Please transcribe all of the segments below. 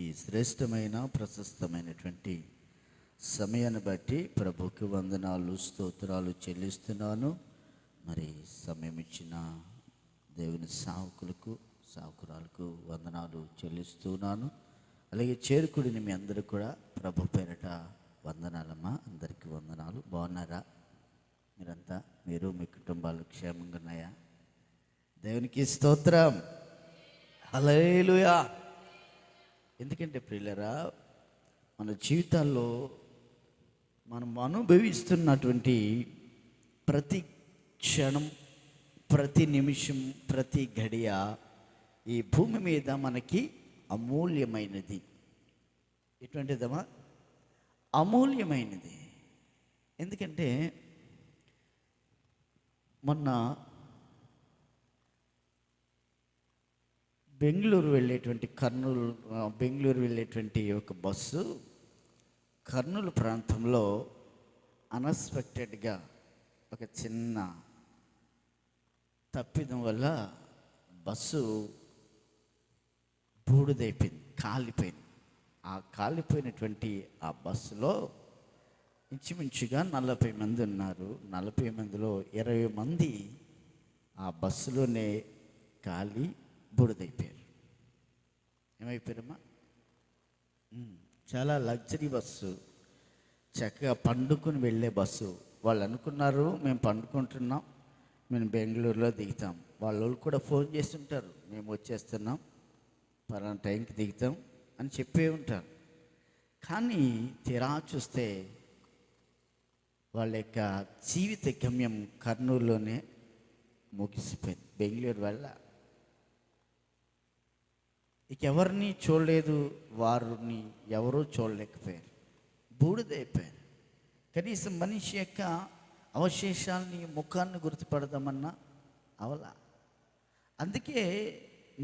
ఈ శ్రేష్టమైన ప్రశస్తమైనటువంటి సమయాన్ని బట్టి ప్రభుకి వందనాలు స్తోత్రాలు చెల్లిస్తున్నాను. మరి సమయం ఇచ్చిన దేవుని సావుకురాలకు వందనాలు చెల్లిస్తున్నాను. అలాగే చేరుకుడిని మీ అందరూ కూడా ప్రభు పేరట వందనాలమ్మా. అందరికీ వందనాలు. బాగున్నారా మీరంతా? మీరు మీ కుటుంబాలు క్షేమంగా ఉన్నాయా? దేవునికి స్తోత్రం. హల్లెలూయా. ఎందుకంటే ప్రియులరా, మన జీవితాల్లో మనం అనుభవిస్తున్నటువంటి ప్రతి క్షణం, ప్రతి నిమిషం, ప్రతి గడియ ఈ భూమి మీద మనకి అమూల్యమైనది. ఎటువంటిదమ్మా? అమూల్యమైనది. ఎందుకంటే మొన్న బెంగళూరు వెళ్ళేటువంటి ఒక బస్సు కర్నూలు ప్రాంతంలో అన్ఎక్స్పెక్టెడ్గా ఒక చిన్న తప్పిదం వల్ల బస్సు బూడిదైపోయింది, కాలిపోయింది. ఆ కాలిపోయినటువంటి ఆ బస్సులో ఇంచుమించుగా 40 మంది ఉన్నారు. 40 మందిలో 20 మంది ఆ బస్సులోనే కాలి బూడిదైపోయారు. ఏమైపోయారమ్మా? చాలా లగ్జరీ బస్సు, చక్కగా పండుకొని వెళ్ళే బస్సు. వాళ్ళు అనుకున్నారు మేము పండుకుంటున్నాం, మేము బెంగళూరులో దిగుతాం. వాళ్ళు కూడా ఫోన్ చేసి ఉంటారు, మేము వచ్చేస్తున్నాం, పలానా టైంకి దిగుతాం అని చెప్పే ఉంటారు. కానీ తీరా చూస్తే వాళ్ళ యొక్క జీవిత గమ్యం కర్నూలులోనే ముగిసిపోయింది. బెంగళూరు వల్ల ఇక ఎవరిని చూడలేదు, వారిని ఎవరూ చూడలేకపోయారు, బూడిదైపోయారు. కనీసం మనిషి యొక్క అవశేషాలని, ముఖాన్ని గుర్తుపడదామన్నా అవలా. అందుకే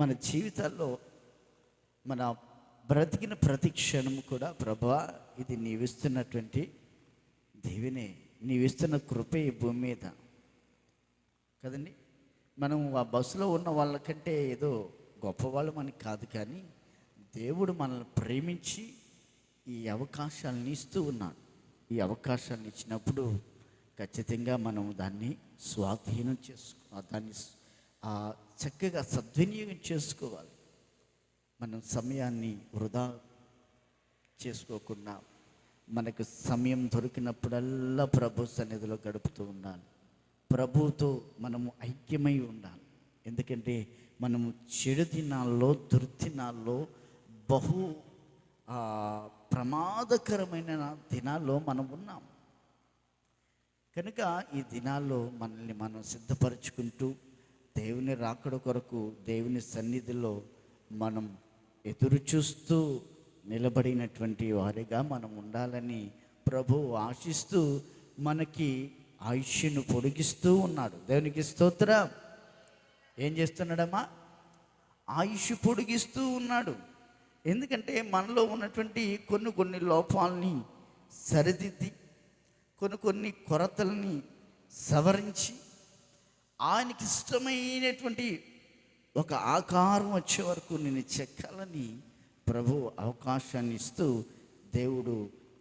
మన జీవితాల్లో మన బ్రతికిన ప్రతి క్షణం కూడా ప్రభువా ఇది నీవిస్తున్నటువంటి దీవెనే, నీవిస్తున్న కృపే ఈ భూమి మీద కదండి. మనం ఆ బస్సులో ఉన్న వాళ్ళకంటే ఏదో గొప్పవాళ్ళు మనకి కాదు, కానీ దేవుడు మనల్ని ప్రేమించి ఈ అవకాశాలను ఇస్తూ ఉన్నాడు. ఈ అవకాశాలను ఇచ్చినప్పుడు ఖచ్చితంగా మనం దాన్ని స్వాధీనం దాన్ని చక్కగా సద్వినియోగం చేసుకోవాలి. మనం సమయాన్ని వృధా చేసుకోకుండా మనకు సమయం దొరికినప్పుడల్లా ప్రభు సన్నిధిలో గడుపుతూ ఉండాలి. ప్రభువుతో మనము ఐక్యమై ఉండాలి. ఎందుకంటే మనము చెడు దినాల్లో, దుర్దినాల్లో, బహు ప్రమాదకరమైన దినాల్లో మనం ఉన్నాం. కనుక ఈ దినాల్లో మనల్ని మనం సిద్ధపరచుకుంటూ దేవుని రాకడ కొరకు దేవుని సన్నిధిలో మనం ఎదురు చూస్తూ నిలబడినటువంటి వారిగా మనం ఉండాలని ప్రభువు ఆశిస్తూ మనకి ఆయుష్ను పొడిగిస్తూ ఉన్నాడు. దేవునికి స్తోత్రం. ఏం చేస్తున్నాడమ్మా? ఆయుష్ పొడిగిస్తూ ఉన్నాడు. ఎందుకంటే మనలో ఉన్నటువంటి కొన్ని లోపాలని సరిదిద్ది, కొన్ని కొరతల్ని సవరించి ఆయనకి ఇష్టమైనటువంటి ఒక ఆకారం వచ్చే వరకు నిన్ను చెక్కాలని ప్రభు అవకాశాన్ని ఇస్తూ, దేవుడు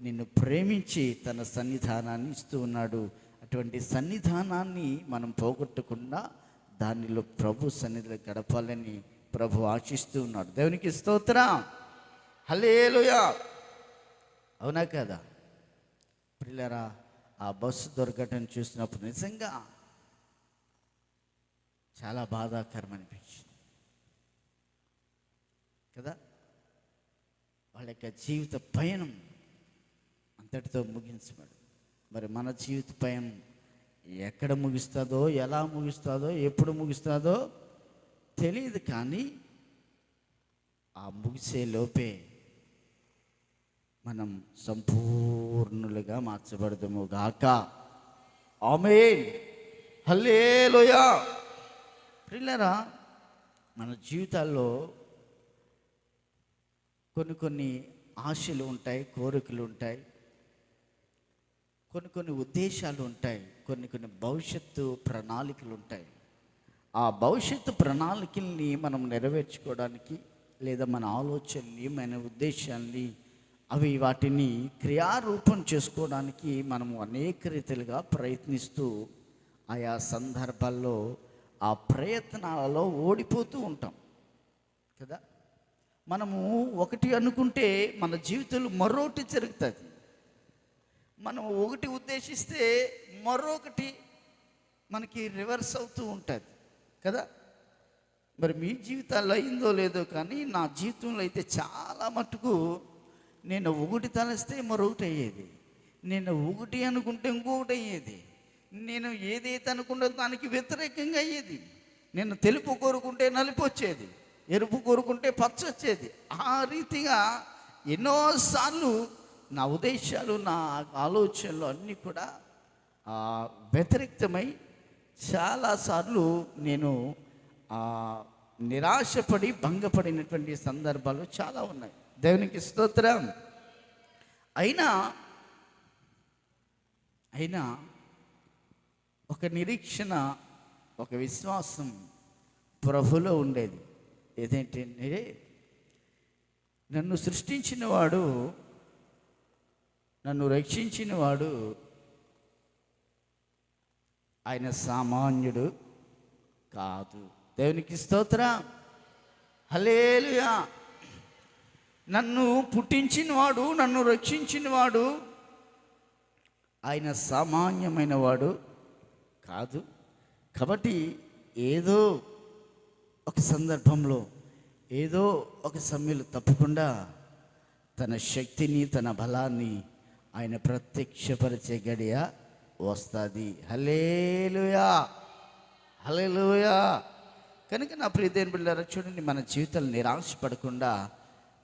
నిన్ను ప్రేమించి తన సన్నిధానాన్ని ఇస్తూ ఉన్నాడు. అటువంటి సన్నిధానాన్ని మనం పోగొట్టకుండా దానిలో ప్రభు సన్నిధిలో గడపాలని ప్రభు ఆశిస్తూ ఉన్నాడు. దేవునికి స్తోత్రం. హల్లెలూయా. అవునా కదా ప్రియులారా? ఆ బస్సు దొరకటం చూసినప్పుడు నిజంగా చాలా బాధాకరం అనిపించింది కదా. వాళ్ళ యొక్క జీవిత పయనం అంతటితో ముగించబడు. మరి మన జీవిత పయనం ఎక్కడ ముగిస్తుందో, ఎలా ముగిస్తుందో, ఎప్పుడు ముగిస్తుందో తెలియదు. కానీ ఆ ముగిసే లోపే మనం సంపూర్ణులుగా మార్చబడదుము గాక. ఆమేన్. హల్లెలూయా. ప్రియులారా, మన జీవితాల్లో కొన్ని ఆశలు ఉంటాయి, కోరికలు ఉంటాయి, కొన్ని ఉద్దేశాలు ఉంటాయి, కొన్ని భవిష్యత్తు ప్రణాళికలు ఉంటాయి. ఆ భవిష్యత్తు ప్రణాళికల్ని మనం నెరవేర్చుకోవడానికి లేదా మన ఆలోచనని, మన ఉద్దేశాన్ని, అవి వాటిని క్రియారూపం చేసుకోవడానికి మనము అనేక రీతిలుగా ప్రయత్నిస్తూ ఆయా సందర్భాల్లో ఆ ప్రయత్నాలలో ఓడిపోతూ ఉంటాం కదా. మనము ఒకటి అనుకుంటే మన జీవితంలో మరొకటి జరుగుతుంది. మనం ఒకటి ఉద్దేశిస్తే మరొకటి మనకి రివర్స్ అవుతూ ఉంటుంది కదా. మరి మీ జీవితాల్లో అయిందో లేదో కానీ నా జీవితంలో అయితే చాలా మటుకు నేను ఒకటి తలస్తే మరొకటి అయ్యేది, నేను ఒకటి అనుకుంటే ఇంకొకటి అయ్యేది, నేను ఏదైతే అనుకుంటే దానికి వ్యతిరేకంగా అయ్యేది, నేను తెలుపు కోరుకుంటే నలుపు వచ్చేది, ఎరుపు కోరుకుంటే పచ్చ వచ్చేది. ఆ రీతిగా ఎన్నోసార్లు నా ఉద్దేశాలు, నా ఆలోచనలు అన్నీ కూడా వ్యతిరేక్తమై చాలాసార్లు నేను నిరాశపడి భంగపడినటువంటి సందర్భాలు చాలా ఉన్నాయి. దేవునికి స్తోత్రం. అయినా ఒక నిరీక్షణ, ఒక విశ్వాసం ప్రభులో ఉండేది. ఏదేంటంటే నన్ను సృష్టించినవాడు, నన్ను రక్షించినవాడు ఆయన సామాన్యుడు కాదు. దేవునికి స్తోత్రం. హల్లెలూయా. నన్ను పుట్టించినవాడు, నన్ను రక్షించినవాడు ఆయన సామాన్యమైన వాడు కాదు. కాబట్టి ఏదో ఒక సందర్భంలో, ఏదో ఒక సమయంలో తప్పకుండా తన శక్తిని, తన బలాన్ని ఆయన ప్రత్యక్షపరిచే గడియ వస్తుంది. హల్లెలూయా, హల్లెలూయా. కనుక నా ప్రియ దేవుని బిడ్డలారా, చూడండి, మన జీవితాలు నిరాశపడకుండా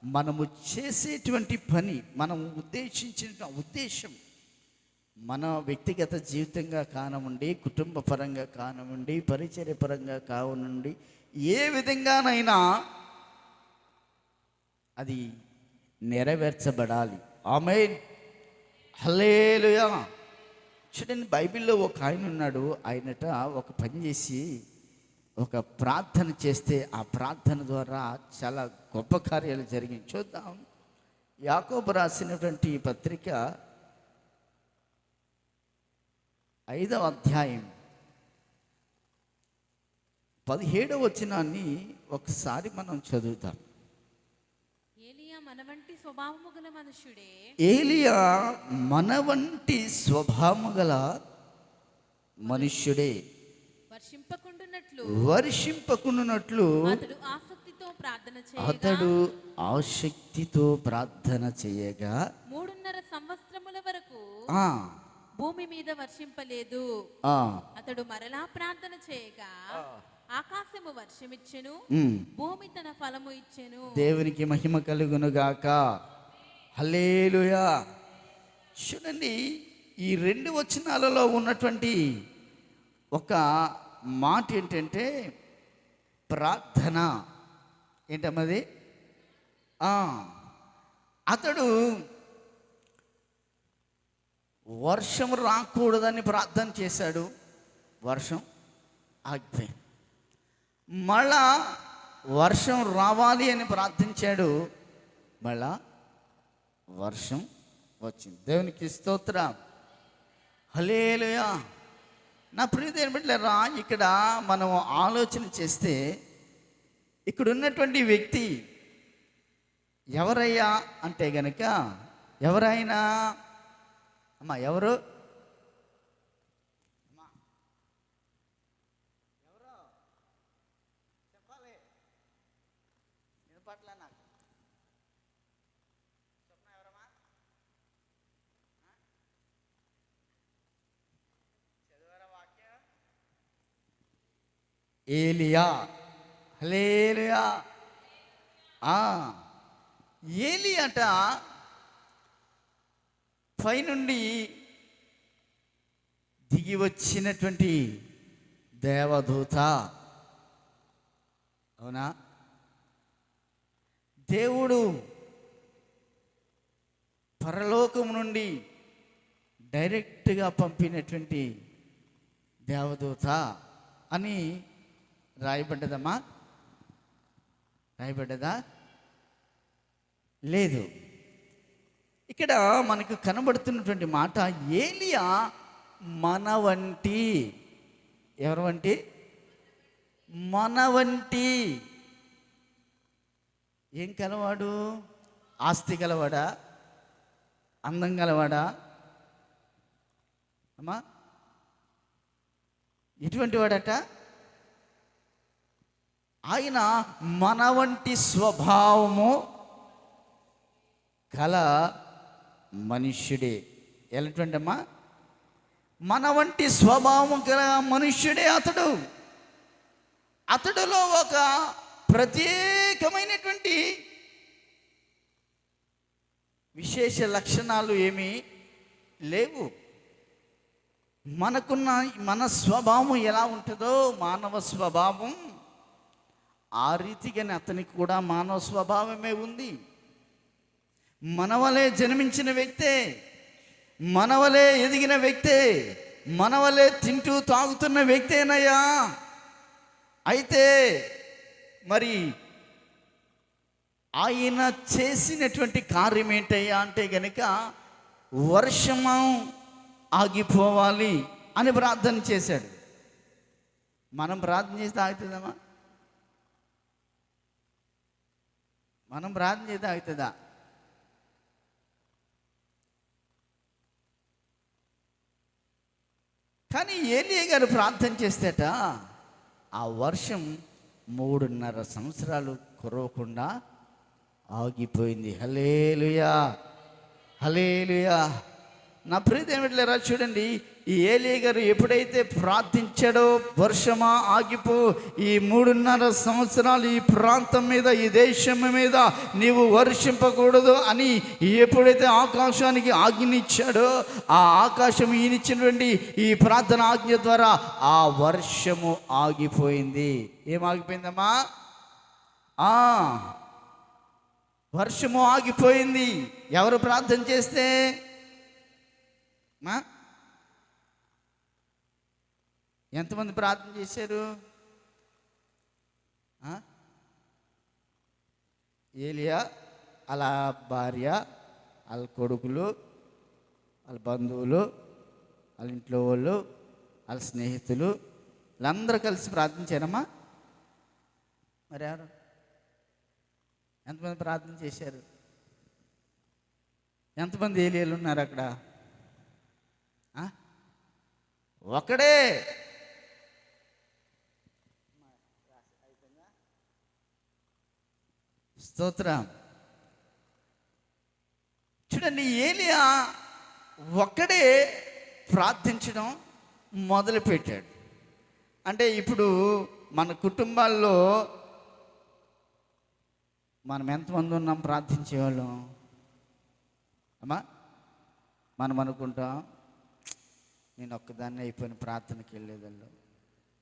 మనము చేసేటువంటి పని, మనం ఉద్దేశించిన ఉద్దేశం, మన వ్యక్తిగత జీవితంగా కానివ్వండి, కుటుంబ పరంగా కానివ్వండి, పరిచర్య పరంగా కానివ్వండి, ఏ విధంగానైనా అది నెరవేర్చబడాలి. ఆమేన్, హల్లెలూయా. చూడండి, బైబిల్లో ఒక ఆయన ఉన్నాడు. ఆయనట ఒక పని చేసి ఒక ప్రార్థన చేస్తే ఆ ప్రార్థన ద్వారా చాలా గొప్ప కార్యాలు జరిగాయి. చూద్దాం. యాకోబు రాసినటువంటి పత్రిక 5వ అధ్యాయం 17వ వచనాన్ని ఒకసారి మనం చదువుతాం. ఏలియా మన వంటి స్వభావము గల మనుష్యుడే, ఏలియా మన వంటి స్వభావము గల మనుష్యుడే, వర్షింపకుండునట్లు అతడు ఆసక్తితో ప్రార్థన చేయగా 3.5 సంవత్సరముల వరకు భూమి మీద వర్షింపలేదు. అతడు మరలా ప్రార్థన చేయగా ఆకాశము వర్షమిచ్చెను, భూమి తన ఫలము ఇచ్చెను. దేవునికి మహిమ కలుగును గాక. హల్లెలూయా. చూడండి, ఈ 2 వచనాలలో ఉన్నటువంటి ఒక మాట ఏంటంటే ప్రార్థన. ఏంటమ్మది? అతడు వర్షం రాకూడదని ప్రార్థన చేశాడు, వర్షం ఆగిపోయింది. మళ్ళా వర్షం రావాలి అని ప్రార్థించాడు, మళ్ళా వర్షం వచ్చింది. దేవునికి స్తోత్రం. హల్లెలూయా. నా ప్రియదేవుని బిడ్డలారా, ఇక్కడ మనం ఆలోచన చేస్తే ఇక్కడ ఉన్నటువంటి వ్యక్తి ఎవరయ్యా అంటే గనక, ఎవరైనా అమ్మా ఎవరు? ఎవరో చెప్పాలి. వినపట్ల నాకు. స్వప్న ఎవరమ్మా? చదివారా వాక్యం? ఏలియా. హల్లెలూయా. ఏలియాట పైనుండి దిగి వచ్చినటువంటి దేవదూత. అవునా? దేవుడు పరలోకం నుండి డైరెక్ట్గా పంపినటువంటి దేవదూత అని రాయబడ్డదమ్మా? రాయబడ్డదా? లేదు. ఇక్కడ మనకు కనబడుతున్నటువంటి మాట, ఏలియా మన వంటి, ఎవరు వంటి? మన వంటి. ఏం కలవాడు? ఆస్తి గలవాడా? అందం గలవాడా? అమ్మా, ఎటువంటి వాడట? ఆయన మన వంటి స్వభావము కల మనుష్యుడే. ఎలాంటి అమ్మా? మన వంటి స్వభావం గల మనుష్యుడే అతడు. అతడులో ఒక ప్రత్యేకమైనటువంటి విశేష లక్షణాలు ఏమీ లేవు. మన స్వభావం ఎలా ఉంటుందో, మానవ స్వభావం, ఆ రీతిగానే అతనికి కూడా మానవ స్వభావమే ఉంది. మనవలే జన్మించిన వ్యక్తే, మనవలే ఎదిగిన వ్యక్తే, మనవలే తింటూ తాగుతున్న వ్యక్తేనయ్యా. అయితే మరి ఆయన చేసినటువంటి కార్యం ఏంటయ్యా అంటే గనుక, వర్షము ఆగిపోవాలి అని ప్రార్థన చేశాడు. మనం ప్రార్థన చేస్తే ఆగుతుందమ్మా? మనం ప్రార్థన చేస్తే ఆగుతుందా? కానీ ఏలియా గారు ప్రార్థన చేస్తేట ఆ వర్షం 3.5 సంవత్సరాలు కురవకుండా ఆగిపోయింది. హల్లెలూయా, హల్లెలూయా. నా ప్రియదేమిట్లేరా, చూడండి, ఈ ఏలియా గారు ఎప్పుడైతే ప్రార్థించాడో, వర్షమా ఆగిపో, ఈ 3.5 సంవత్సరాలు ఈ ప్రాంతం మీద, ఈ దేశం మీద నీవు వర్షింపకూడదు అని ఎప్పుడైతే ఆకాశానికి ఆజ్ఞనిచ్చాడో, ఆ ఆకాశం ఈయనిచ్చినటువంటి ఈ ప్రార్థన ఆజ్ఞ ద్వారా ఆ వర్షము ఆగిపోయింది. ఏం ఆగిపోయిందమ్మా? వర్షము ఆగిపోయింది. ఎవరు ప్రార్థన చేస్తే? ఎంతమంది ప్రార్థన చేశారు? ఏలియా, అలా భార్య, వాళ్ళ కొడుకులు, వాళ్ళ బంధువులు, వాళ్ళ ఇంట్లో వాళ్ళు, వాళ్ళ స్నేహితులు, వీళ్ళందరూ కలిసి ప్రార్థించారమ్మా. మరి ఎవరు ఎంతమంది ప్రార్థన చేశారు? ఎంతమంది ఏలియాలు ఉన్నారు అక్కడ? ఒకడే. స్తోత్రం. చూడండి, ఏలియా ఒక్కడే ప్రార్థించడం మొదలుపెట్టాడు. అంటే ఇప్పుడు మన కుటుంబాల్లో మనం ఎంతమంది ఉన్నాం ప్రార్థించేవాళ్ళం? అమ్మా, మనం అనుకుంటాం, నేను ఒక్కదాన్ని అయిపోయిన ప్రార్థనకి వెళ్ళేదాళ్ళు,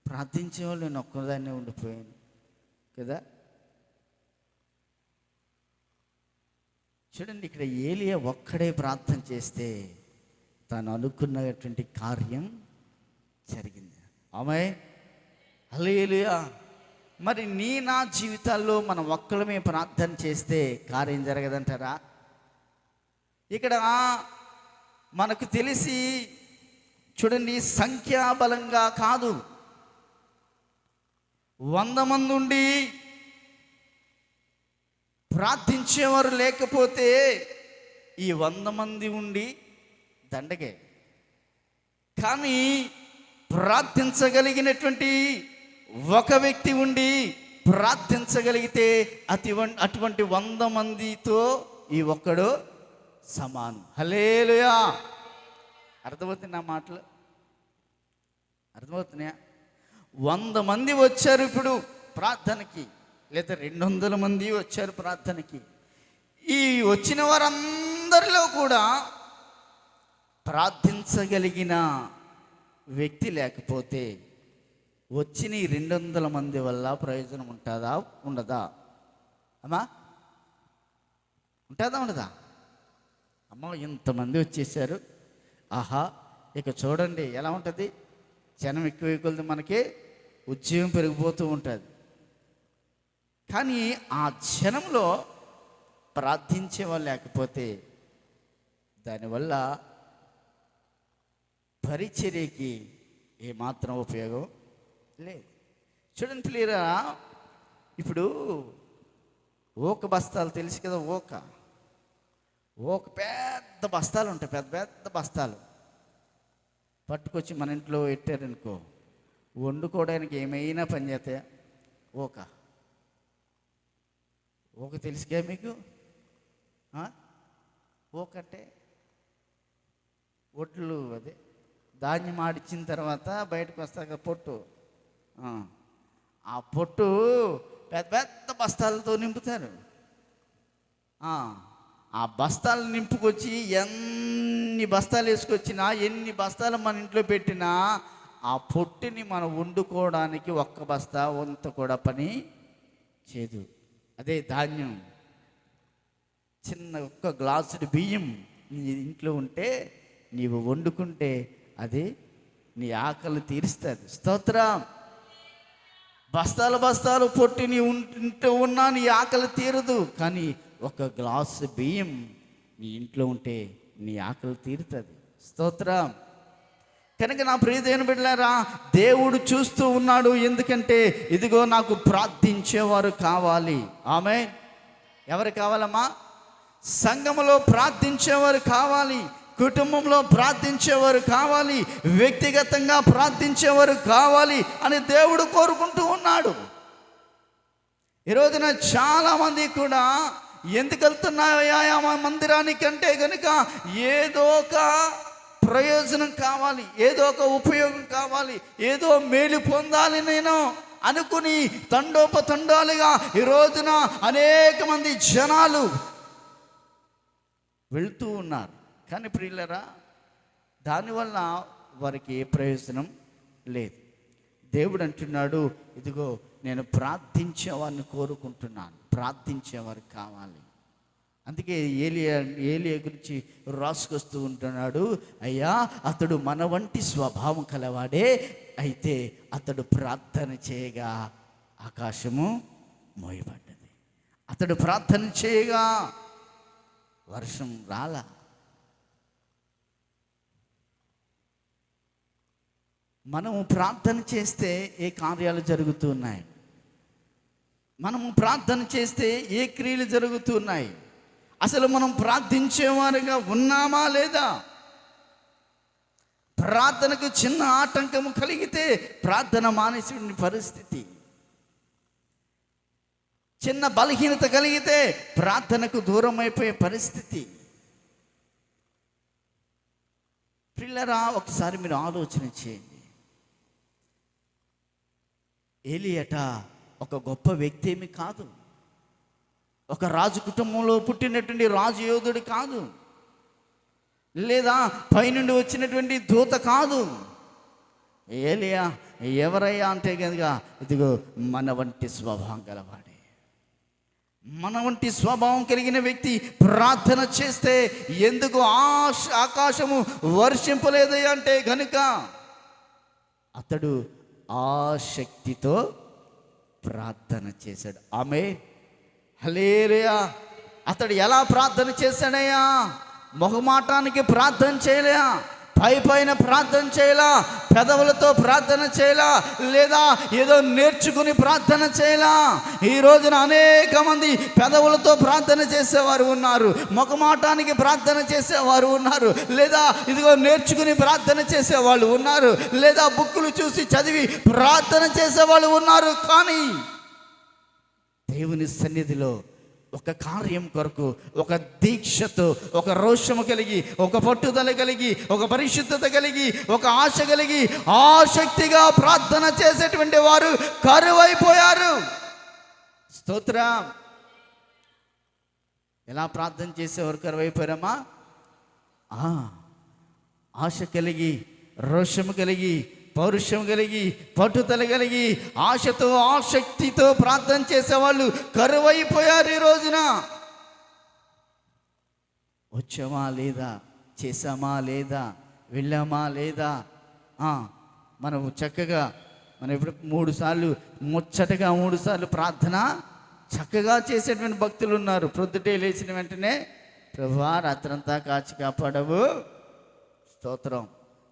ప్రార్థించేవాళ్ళు నేను ఒక్కదాన్నే ఉండిపోయాను కదా. చూడండి, ఇక్కడ ఏలియా ఒక్కడే ప్రార్థన చేస్తే తను అనుకున్నటువంటి కార్యం జరిగింది. ఆమె హల్లెలూయా. మరి నా జీవితాల్లో మనం ఒక్కలమే ప్రార్థన చేస్తే కార్యం జరగదంటారా? ఇక్కడ మనకు తెలిసి చూడండి, సంఖ్యాబలంగా కాదు, 100 మంది ఉండి ప్రార్థించేవారు లేకపోతే ఈ 100 మంది ఉండి దండగే. కానీ ప్రార్థించగలిగినటువంటి ఒక వ్యక్తి ఉండి ప్రార్థించగలిగితే అటువంటి 100 మందితో ఈ ఒక్కడు సమానం. హల్లెలూయా. అర్థమవుతుంది నా మాటలు? అర్థమవుతున్నాయా? 100 మంది వచ్చారు ఇప్పుడు ప్రార్థనకి, లేదా 200 మంది వచ్చారు ప్రార్థనకి. ఈ వచ్చిన వారందరిలో కూడా ప్రార్థించగలిగిన వ్యక్తి లేకపోతే వచ్చిన ఈ 200 మంది వల్ల ప్రయోజనం ఉంటుందా ఉండదా? అమ్మా, ఉంటుందా ఉండదా? అమ్మ, ఇంతమంది వచ్చేసారు, ఆహా, ఇక చూడండి ఎలా ఉంటుంది. జనం ఎక్కువ కొలది మనకి ఉద్యోగం పెరిగిపోతూ ఉంటుంది. కానీ ఆ జనంలో ప్రార్థించే వాళ్ళు లేకపోతే దానివల్ల పరిచర్యకి ఏమాత్రం ఉపయోగం లేదు. చూడండి ప్రియరా, ఇప్పుడు ఓక బస్తాలు తెలుసు కదా, ఓక పెద్ద బస్తాలు ఉంటాయి, పెద్ద పెద్ద బస్తాలు పట్టుకొచ్చి మన ఇంట్లో పెట్టారనుకో, వండుకోవడానికి ఏమైనా పని చేస్తాయా? ఓక తెలుసుగా మీకు? ఓకంటే ఒడ్లు, అదే ధాన్యం ఆడిచ్చిన తర్వాత బయటకు వస్తాక పొట్టు, ఆ పొట్టు పెద్ద పెద్ద బస్తాలతో నింపుతారు. ఆ బస్తాలు నింపుకొచ్చి ఎన్ని బస్తాలు వేసుకొచ్చినా, ఎన్ని బస్తాలు మన ఇంట్లో పెట్టినా ఆ పొట్టుని మనం వండుకోవడానికి ఒక్క బస్తా వంత కూడా పని చేయదు. అదే ధాన్యం, చిన్న ఒక్క గ్లాసుడు బియ్యం నీ ఇంట్లో ఉంటే నీవు వండుకుంటే అది నీ ఆకలి తీరుస్తుంది. స్తోత్రం. బస్తాలు బస్తాలు పొట్టి నీ ఇంట్లో ఉన్నా నీ ఆకలి తీరదు, కానీ ఒక గ్లాసు బియ్యం నీ ఇంట్లో ఉంటే నీ ఆకలి తీరుతుంది. స్తోత్రం. కనుక నా ప్రియమైన బిడ్డలారా, దేవుడు చూస్తూ ఉన్నాడు. ఎందుకంటే ఇదిగో నాకు ప్రార్థించేవారు కావాలి. ఆమేన్. ఎవరు కావాలమ్మా? సంఘములో ప్రార్థించేవారు కావాలి, కుటుంబంలో ప్రార్థించేవారు కావాలి, వ్యక్తిగతంగా ప్రార్థించేవారు కావాలి అని దేవుడు కోరుకుంటూ ఉన్నాడు. ఈ రోజున చాలామంది కూడా ఎందుకు వెళ్తున్నాయా మందిరానికంటే కనుక ఏదో ఒక ప్రయోజనం కావాలి, ఏదో ఒక ఉపయోగం కావాలి, ఏదో మేలు పొందాలి నేను అనుకుని తండోపతండాలుగా ఈ రోజున అనేక మంది జనాలు వెళ్తూ ఉన్నారు. కానీ ప్రియులరా, దానివల్ల వారికి ఏ ప్రయోజనం లేదు. దేవుడు అంటున్నాడు, ఇదిగో నేను ప్రార్థించేవారిని కోరుకుంటున్నాను, ప్రార్థించేవారు కావాలి. అందుకే ఏలియా గురించి రాసుకొస్తూ ఉంటున్నాడు, అయ్యా అతడు మన వంటి స్వభావం కలవాడే, అయితే అతడు ప్రార్థన చేయగా ఆకాశము మోయబడ్డది. అతడు ప్రార్థన చేయగా వర్షం రాలా. మనము ప్రార్థన చేస్తే ఏ కార్యాలు జరుగుతున్నాయి? మనము ప్రార్థన చేస్తే ఏ క్రియలు జరుగుతున్నాయి? అసలు మనం ప్రార్థించేవారుగా ఉన్నామా లేదా? ప్రార్థనకు చిన్న ఆటంకము కలిగితే ప్రార్థన మానేసిన పరిస్థితి, చిన్న బలహీనత కలిగితే ప్రార్థనకు దూరం అయిపోయే పరిస్థితి. పిల్లరా, ఒకసారి మీరు ఆలోచన చేయండి. ఏలియట ఒక గొప్ప వ్యక్తి ఏమి కాదు, ఒక రాజు కుటుంబంలో పుట్టినటువంటి రాజు యోధుడు కాదు, లేదా పైనుండి వచ్చినటువంటి దూత కాదు. ఏలియా ఎవరయ్యా అంటే కనుక ఇదిగో మన వంటి స్వభావం గలవాడే. మన వంటి స్వభావం కలిగిన వ్యక్తి ప్రార్థన చేస్తే ఎందుకు ఆకాశము వర్షింపలేదు అంటే గనుక అతడు ఆసక్తితో ప్రార్థన చేశాడు. ఆమేన్. హల్లెలూయా. అతడు ఎలా ప్రార్థన చేశాడయ్యా? మొహమాటానికి ప్రార్థన చేయలేయా, పైన ప్రార్థన చేయలా, పెదవులతో ప్రార్థన చేయలా, లేదా ఏదో నేర్చుకుని ప్రార్థన చేయలా. ఈ రోజున అనేక మంది పెదవులతో ప్రార్థన చేసేవారు ఉన్నారు, మొహమాటానికి ప్రార్థన చేసేవారు ఉన్నారు, లేదా ఇదిగో నేర్చుకుని ప్రార్థన చేసేవాళ్ళు ఉన్నారు, లేదా బుక్కులు చూసి చదివి ప్రార్థన చేసేవాళ్ళు ఉన్నారు. కానీ దేవుని సన్నిధిలో ఒక కార్యం కొరకు, ఒక దీక్షతో, ఒక రోషము కలిగి, ఒక పట్టుదల కలిగి, ఒక పరిశుద్ధత కలిగి, ఒక ఆశ కలిగి ఆసక్తిగా ప్రార్థన చేసేటువంటి వారు కరువైపోయారు. స్తోత్రం. ఎలా ప్రార్థన చేసేవారు కరువైపోయారమ్మా? ఆశ కలిగి, రోషము కలిగి, పౌరుషం కలిగి, పట్టుదల కలిగి, ఆశతో ఆసక్తితో ప్రార్థన చేసేవాళ్ళు కరువైపోయారు. ఈ రోజున వచ్చామా లేదా, చేసామా లేదా, వెళ్ళామా లేదా, మనం చక్కగా మనం ఇప్పుడు 3 సార్లు ముచ్చటగా 3 సార్లు ప్రార్థన చక్కగా చేసేటువంటి భక్తులు ఉన్నారు. ప్రొద్దుటే లేచిన వెంటనే ప్రభువా రాత్రంతా కాచి కాపాడవు, స్తోత్రం.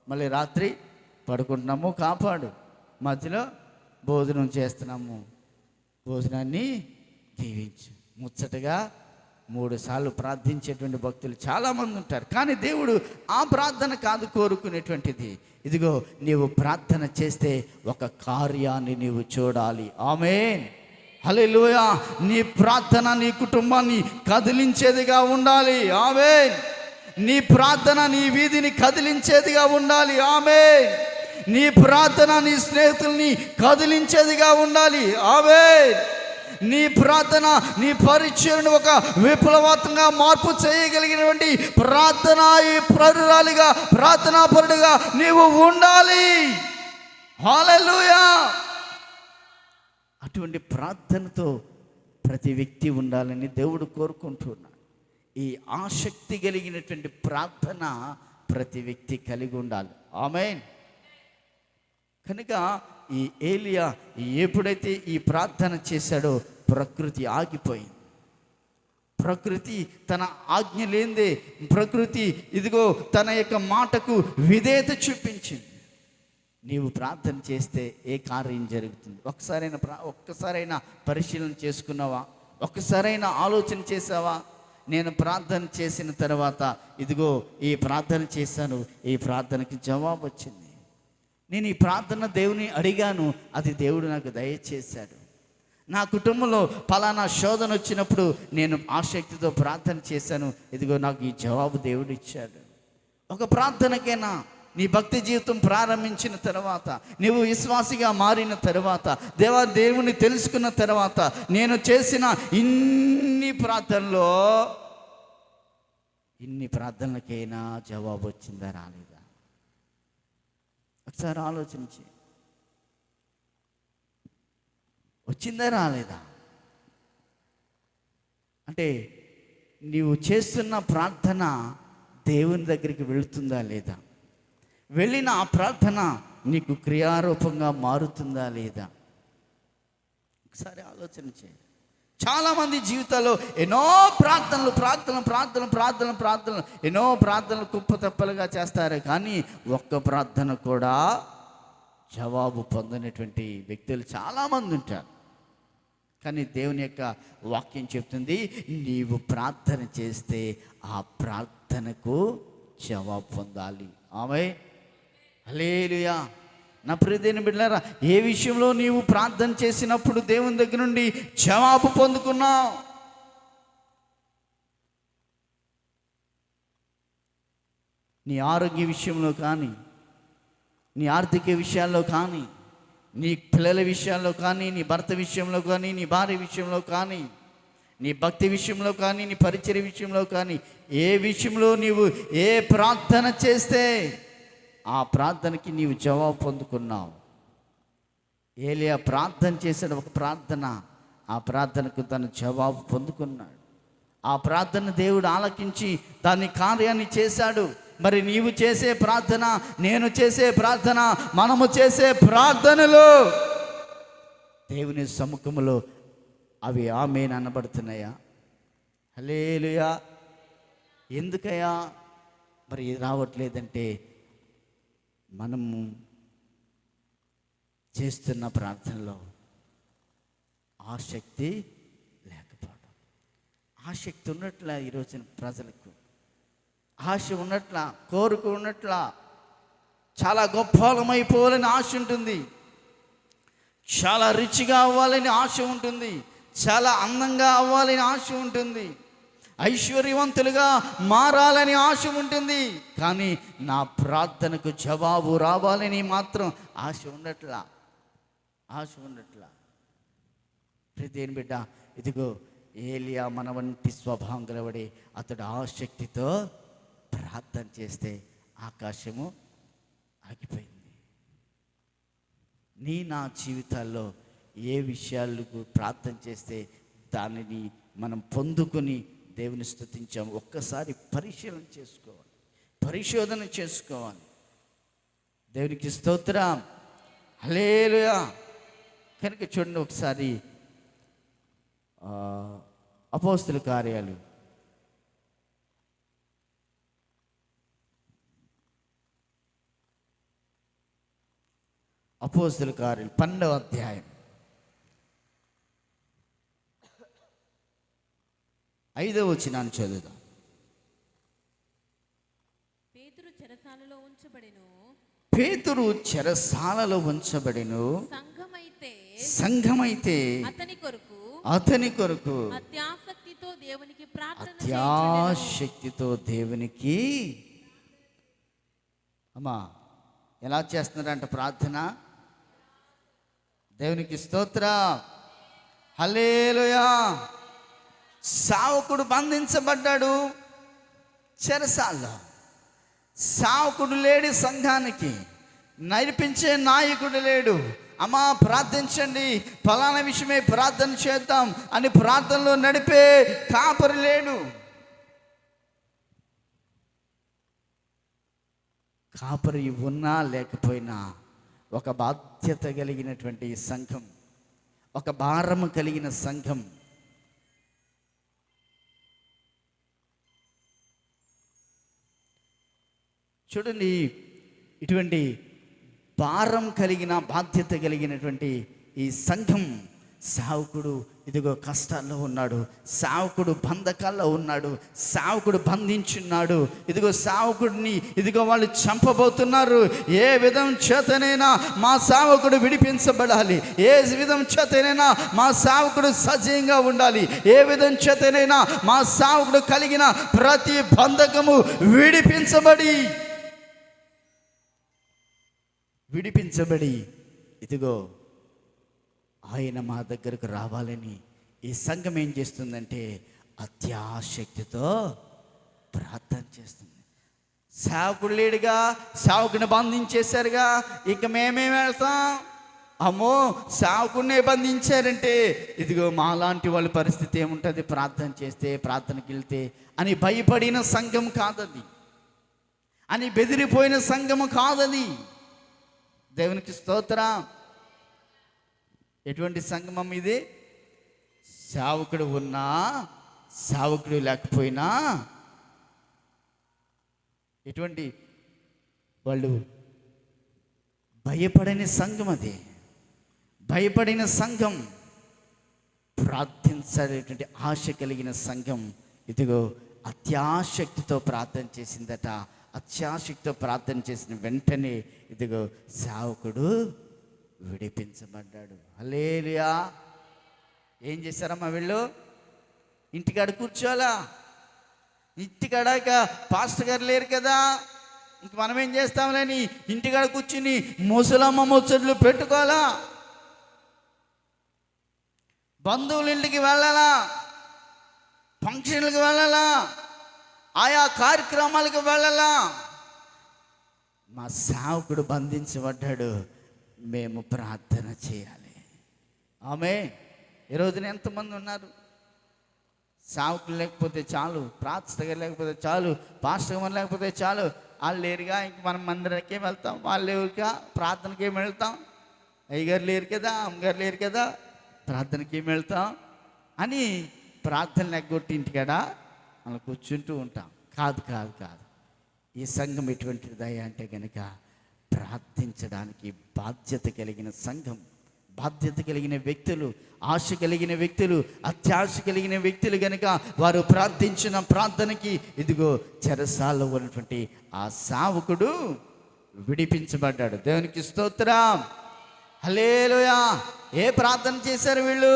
మళ్ళీ రాత్రి పడుకుంటున్నాము, కాపాడు. మధ్యలో భోజనం చేస్తున్నాము, భోజనాన్ని దీవించు. ముచ్చటగా 3 సార్లు ప్రార్థించేటువంటి భక్తులు చాలామంది ఉంటారు. కానీ దేవుడు ఆ ప్రార్థన కాదు కోరుకునేటువంటిది. ఇదిగో నీవు ప్రార్థన చేస్తే ఒక కార్యాన్ని నీవు చూడాలి. ఆమేన్, హల్లెలూయా. నీ ప్రార్థన నీ కుటుంబాన్ని కదిలించేదిగా ఉండాలి. ఆమేన్. నీ ప్రార్థన నీ వీధిని కదిలించేదిగా ఉండాలి. ఆమేన్. నీ ప్రార్థన నీ స్నేహితుల్ని కదిలించేదిగా ఉండాలి. ఆమేన్. నీ ప్రార్థన నీ పరిచయను ఒక విప్లవాత్మకంగా మార్పు చేయగలిగినటువంటి ప్రార్థన పరురాలిగా, ప్రార్థనా పరుడుగా నీవు ఉండాలి. హల్లెలూయా. అటువంటి ప్రార్థనతో ప్రతి వ్యక్తి ఉండాలని దేవుడు కోరుకుంటున్నాడు. ఈ ఆసక్తి కలిగినటువంటి ప్రార్థన ప్రతి వ్యక్తి కలిగి ఉండాలి. ఆమేన్. కనుక ఈ ఏలియా ఎప్పుడైతే ఈ ప్రార్థన చేశాడో ప్రకృతి ఆగిపోయింది. ప్రకృతి తన ఆజ్ఞ లేనిదే ప్రకృతి ఇదిగో తన యొక్క మాటకు విధేయత చూపించింది. నీవు ప్రార్థన చేస్తే ఏ కార్యం జరుగుతుంది? ఒక్కసారైనా పరిశీలన చేసుకున్నావా? ఒక్కసారైనా ఆలోచన చేసావా? నేను ప్రార్థన చేసిన తర్వాత ఇదిగో ఈ ప్రార్థన చేశాను, ఈ ప్రార్థనకి జవాబు వచ్చింది. నేను ఈ ప్రార్థన దేవుని అడిగాను, అది దేవుడు నాకు దయచేశాడు. నా కుటుంబంలో పలానా శోధన వచ్చినప్పుడు నేను ఆసక్తితో ప్రార్థన చేశాను, ఇదిగో నాకు ఈ జవాబు దేవుడు ఇచ్చాడు. ఒక ప్రార్థనకైనా నీ భక్తి జీవితం ప్రారంభించిన తర్వాత, నీవు విశ్వాసిగా మారిన తర్వాత, దేవుని తెలుసుకున్న తర్వాత, నేను చేసిన ఇన్ని ప్రార్థనలకైనా జవాబు వచ్చిందా రాలేదా? ఒకసారి ఆలోచించి, వచ్చిందా రాలేదా? అంటే నీవు చేస్తున్న ప్రార్థన దేవుని దగ్గరికి వెళుతుందా లేదా? వెళ్ళిన ఆ ప్రార్థన నీకు క్రియారూపంగా మారుతుందా లేదా? ఒకసారి ఆలోచన చేయి. చాలామంది జీవితాల్లో ఎన్నో ప్రార్థనలు ఎన్నో ప్రార్థనలు కుప్పతప్పలుగా చేస్తారు, కానీ ఒక్క ప్రార్థన కూడా జవాబు పొందనటువంటి వ్యక్తులు చాలామంది ఉంటారు. కానీ దేవుని యొక్క వాక్యం చెప్తుంది, నీవు ప్రార్థన చేస్తే ఆ ప్రార్థనకు జవాబు పొందాలి. ఆమేన్, హల్లెలూయా. నా ప్రియమైన బిడ్డలారా, ఏ విషయంలో నీవు ప్రార్థన చేసినప్పుడు దేవుని దగ్గర నుండి జవాబు పొందుకున్నావు? నీ ఆరోగ్య విషయంలో కానీ, నీ ఆర్థిక విషయాల్లో కానీ, నీ పిల్లల విషయాల్లో కానీ, నీ భర్త విషయంలో కానీ, నీ భార్య విషయంలో కానీ, నీ భక్తి విషయంలో కానీ, నీ పరిచర్య విషయంలో కానీ, ఏ విషయంలో నీవు ఏ ప్రార్థన చేస్తే ఆ ప్రార్థనకి నీవు జవాబు పొందుకున్నావు. ఏలియా ప్రార్థన చేశాడు ఒక ప్రార్థన, ఆ ప్రార్థనకు తను జవాబు పొందుకున్నాడు. ఆ ప్రార్థన దేవుడు ఆలకించి దాని కార్యాన్ని చేశాడు. మరి నీవు చేసే ప్రార్థన, నేను చేసే ప్రార్థన, మనము చేసే ప్రార్థనలు దేవుని సముఖములో అవి ఆమేన్ అనబడుతున్నాయా? హల్లెలూయా. ఎందుకయ్యా మరి రావట్లేదంటే మనము చేస్తున్న ప్రార్థనలో ఆసక్తి లేకపోవడం. ఆసక్తి ఉన్నట్ల ఈరోజు ప్రజలకు ఆశ ఉన్నట్ల, కోరిక ఉన్నట్ల, చాలా గొప్పలమైపోవాలని ఆశ ఉంటుంది, చాలా రిచ్గా అవ్వాలని ఆశ ఉంటుంది, చాలా అందంగా అవ్వాలని ఆశ ఉంటుంది, ఐశ్వర్యవంతులుగా మారాలని ఆశ ఉంటుంది. కానీ నా ప్రార్థనకు జవాబు రావాలని మాత్రం ఆశ ఉండట్లా. ప్రతిదేని బిడ్డ, ఇదిగో ఏలియా మన వంటి స్వభావం గలవాడే. అతడు ఆసక్తితో ప్రార్థన చేస్తే ఆకాశము ఆగిపోయింది. నా జీవితాల్లో ఏ విషయాలకు ప్రార్థన చేస్తే దానిని మనం పొందుకొని దేవుని స్తుతించాము, ఒక్కసారి పరిశోధన చేసుకోవాలి. దేవునికి స్తోత్రం, హల్లెలూయా. కనుక చూడండి, ఒకసారి ఆ, అపోస్తుల కార్యాలు అపోస్తుల కార్యాలు 12వ అధ్యాయం 5వ వచనాన్ని చదువుదాం. పేతురు చెరసాలలో ఉంచబడెను. పేతురు చెరసాలలో ఉంచబడెను. సంఘమైతే అతని కొరకు అత్యాసక్తితో దేవునికి ప్రార్థన అత్యాశక్తితో దేవునికి అమ్మా ఎలా చేస్తున్నారంట ప్రార్థన? దేవునికి స్తోత్రం, హల్లెలూయా. సావకుడు బంధించబడ్డాడు చెరసాల్లో. సావకుడు లేడు, సంఘానికి నడిపించే నాయకుడు లేడు. అమ్మా ప్రార్థించండి, ఫలానా విషయమే ప్రార్థన చేద్దాం అని ప్రార్థనలో నడిపే కాపరి లేడు. కాపరి ఉన్నా లేకపోయినా ఒక బాధ్యత కలిగినటువంటి సంఘం, ఒక భారము కలిగిన సంఘం. చూడండి, ఇటువంటి భారం కలిగిన బాధ్యత కలిగినటువంటి ఈ సంఘం, సావకుడు ఇదిగో కష్టాల్లో ఉన్నాడు, సావకుడు బంధకాల్లో ఉన్నాడు, సావకుడు బంధించున్నాడు. ఇదిగో సావకుడిని ఇదిగో వాళ్ళు చంపబోతున్నారు. ఏ విధం చేతనైనా మా సావకుడు విడిపించబడాలి, ఏ విధం చేతనైనా మా సావకుడు సజీవంగా ఉండాలి, ఏ విధం చేతనైనా మా సావకుడు కలిగిన ప్రతి బంధకము విడిపించబడి ఇదిగో ఆయన మా దగ్గరకు రావాలని ఈ సంఘం ఏం చేస్తుందంటే అత్యాశక్తితో ప్రార్థన చేస్తుంది. సేవకుడు లేడుగా, సేవకుని బంధించేశారుగా, ఇక మేమేం వెళ్తాం? అమ్మో సేవకుడినే బంధించారంటే ఇదిగో మాలాంటి వాళ్ళ పరిస్థితి ఏముంటుంది ప్రార్థన చేస్తే, ప్రార్థనకి వెళ్తే అని భయపడిన సంఘం కాదది, అని బెదిరిపోయిన సంఘము కాదది. దేవునికి స్తోత్రం. ఎటువంటి సంగమం ఇది? సేవకుడు ఉన్నా సేవకుడు లేకపోయినా ఎటువంటి వాళ్ళు భయపడని సంఘం అది. భయపడిన సంఘం, ప్రార్థించేటువంటి ఆశ కలిగిన సంఘం ఇదిగో అత్యాశక్తితో ప్రార్థన చేసిందట. అత్యాశక్తితో ప్రార్థన చేసిన వెంటనే ఇదిగో సేవకుడు విడిపించబడ్డాడు. హల్లెలూయా. ఏం చేశారమ్మా వీళ్ళు? ఇంటికాడ కూర్చోవాలా? ఇంటికాడ ఇక పాస్టర్ గారు లేరు కదా, ఇంక మనం ఏం చేస్తాంలేని ఇంటికాడ కూర్చుని ముసలమ్మ ముచ్చట్లు పెట్టుకోవాలా? బంధువుల ఇంటికి వెళ్ళాలా? ఫంక్షన్లకు వెళ్ళాలా? ఆయా కార్యక్రమాలకు వెళ్ళాలా? మా సేవకుడు బంధించబడ్డాడు, మేము ప్రార్థన చేయాలి. ఆమె ఈరోజున ఎంతమంది ఉన్నారు? సేవకులు లేకపోతే చాలు, ప్రార్థన లేకపోతే చాలు, పాస్టర్ లేకపోతే చాలు, వాళ్ళు లేరుగా ఇంక మనం మందిరానికే వెళ్తాం, వాళ్ళు లేరుగా ప్రార్థనకి ఏమి వెళ్తాం, అయ్యగారు లేరు కదా, అమ్మగారు లేరు కదా, ప్రార్థనకి ఏమి వెళ్తాం అని ప్రార్థనలు ఎగ్గొట్టి ఇంటికాడ మనం కూర్చుంటూ ఉంటాం. కాదు కాదు కాదు. ఈ సంఘం ఎటువంటిదయ్యా అంటే కనుక ప్రార్థించడానికి బాధ్యత కలిగిన సంఘం, బాధ్యత కలిగిన వ్యక్తులు, ఆశ కలిగిన వ్యక్తులు, అత్యాశ కలిగిన వ్యక్తులు కనుక వారు ప్రార్థించిన ప్రార్థనకి ఇదిగో చెరసాల్లో ఉన్నటువంటి ఆ సేవకుడు విడిపించబడ్డాడు. దేవునికి స్తోత్రం, హల్లెలూయా. ఏ ప్రార్థన చేశారు వీళ్ళు?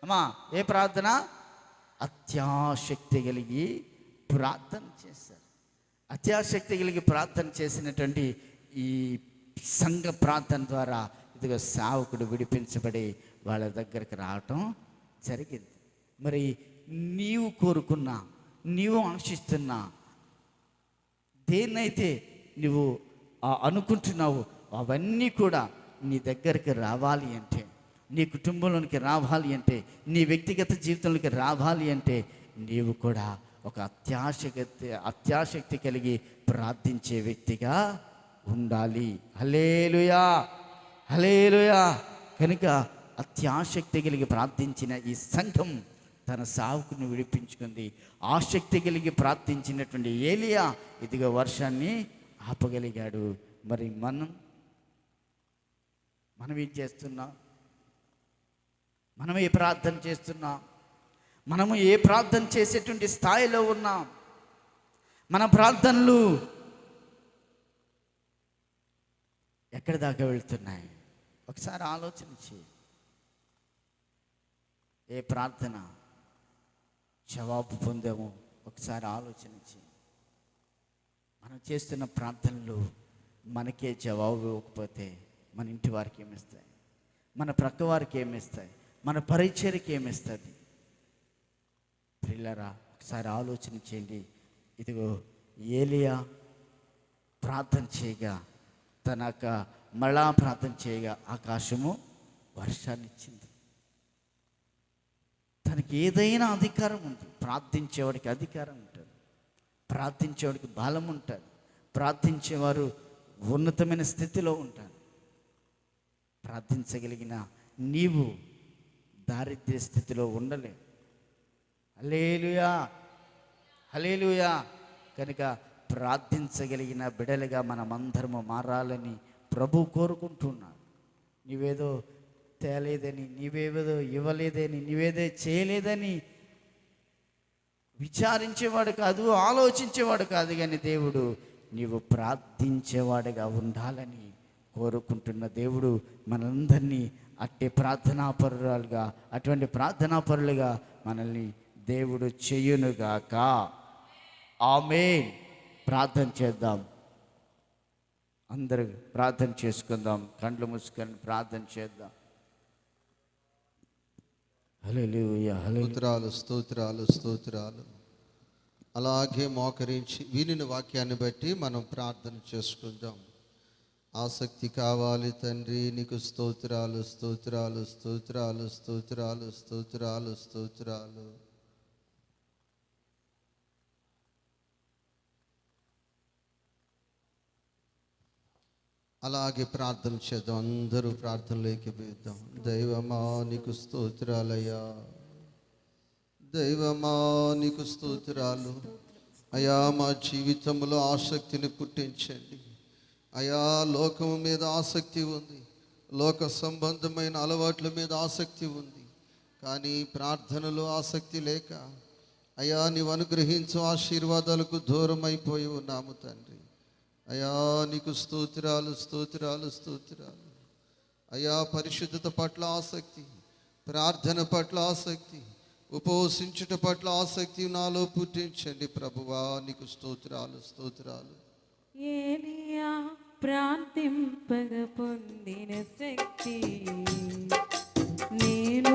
అమ్మా ఏ ప్రార్థన? అత్యాశక్తి కలిగి ప్రార్థన చేశారు. అత్యాశక్తి కలిగి ప్రార్థన చేసినటువంటి ఈ సంఘ ప్రార్థన ద్వారా ఇదిగో సేవకుడు విడిపించబడి వాళ్ళ దగ్గరికి రావటం జరిగింది. మరి నీవు కోరుకున్నా, నీవు ఆశిస్తున్నా, దేన్నైతే నువ్వు అనుకుంటున్నావు అవన్నీ కూడా నీ దగ్గరికి రావాలి అంటే, నీ కుటుంబంలోనికి రావాలి అంటే, నీ వ్యక్తిగత జీవితంలోకి రావాలి అంటే నీవు కూడా ఒక అత్యాశక్తి కలిగి ప్రార్థించే వ్యక్తిగా ఉండాలి. హల్లెలూయా, హల్లెలూయా. కనుక అత్యాసక్తి కలిగి ప్రార్థించిన ఈ సంఘం తన సావుకుని విడిపించుకుంది. ఆసక్తి కలిగి ప్రార్థించినటువంటి ఏలియా ఇదిగో వర్షాన్ని ఆపగలిగాడు. మరి మనం ఏం చేస్తున్నాం? మనం ఏ ప్రార్థన చేస్తున్నాం? మనము ఏ ప్రార్థన చేసేటువంటి స్థాయిలో ఉన్నాం? మన ప్రార్థనలు ఎక్కడి దాకా వెళ్తున్నాయి? ఒకసారి ఆలోచన చేయి. ఏ ప్రార్థన జవాబు పొందామో ఒకసారి ఆలోచన చేయి. మనం చేస్తున్న ప్రార్థనలు మనకే జవాబు ఇవ్వకపోతే మన ఇంటి వారికి ఏమిస్తాయి? మన ప్రక్క వారికి ఏమిస్తాయి? మన పరిచర్యకి ఏమిస్తుంది? ప్రియులారా, ఒకసారి ఆలోచన చేయండి. ఇదిగో ఏలియా ప్రార్థన చేయగా, మళ్ళా ప్రార్థన చేయగా ఆకాశము వర్షాన్ని ఇచ్చింది. తనకి ఏదైనా అధికారం ఉంది. ప్రార్థించేవాడికి అధికారం ఉంటుంది, ప్రార్థించేవాడికి బలం ఉంటుంది, ప్రార్థించేవారు ఉన్నతమైన స్థితిలో ఉంటారు. ప్రార్థించగలిగిన నీవు దారిద్ర్య స్థితిలో ఉండలేవు. హల్లెలూయా, హల్లెలూయా. కనుక ప్రార్థించగలిగిన బిడలుగా మనమందరము మారాలని ప్రభు కోరుకుంటున్నాడు. నీవేదో తేలేదని, నీవేదో ఇవ్వలేదని, నీవేదో చేయలేదని విచారించేవాడు కాదు, ఆలోచించేవాడు కాదు. కానీ దేవుడు నీవు ప్రార్థించేవాడుగా ఉండాలని కోరుకుంటున్న దేవుడు మనందరినీ అటువంటి ప్రార్థనాపరులుగా మనల్ని దేవుడు చెయ్యునుగాక. ఆమేన్. ప్రార్థన చేద్దాం. అందరూ ప్రార్థన చేసుకుందాం. కండ్లు మూసుకొని ప్రార్థన చేద్దాం. హల్లెలూయా, హల్లెలూయా. స్తోత్రాలు, స్తోత్రాలు. అలాగే మోకరించి వినిన వాక్యాన్ని బట్టి మనం ప్రార్థన చేసుకుందాం. ఆసక్తి కావాలి తండ్రి, నీకు స్తోత్రాలు, స్తోత్రాలు, స్తోత్రాలు, స్తోత్రాలు, స్తోత్రాలు, స్తోత్రాలు. అలాగే ప్రార్థన చేద్దాం. అందరూ ప్రార్థనలోకి వేద్దాం. దైవమా నీకు స్తోత్రాలయ్యా, దైవమా నీకు స్తోత్రాలు అయా. మా జీవితంలో ఆసక్తిని పుట్టించండి అయా. లోకము మీద ఆసక్తి ఉంది, లోక సంబంధమైన అలవాట్ల మీద ఆసక్తి ఉంది, కానీ ప్రార్థనలో ఆసక్తి లేక అయా నీవు అనుగ్రహించు ఆశీర్వాదాలకు దూరం అయిపోయి ఉన్నాము తండ్రి. అయా నీకు స్తోత్రాలు, స్తోత్రాలు, స్తోత్రాలు అయా. పరిశుద్ధత పట్ల ఆసక్తి, ప్రార్థన పట్ల ఆసక్తి, ఉపవసించుట పట్ల ఆసక్తి నాలో పుట్టించండి ప్రభువా. నీకు స్తోత్రాలు, స్తోత్రాలు. ఏలియా ప్రార్థింపగ పొందిన శక్తి నేను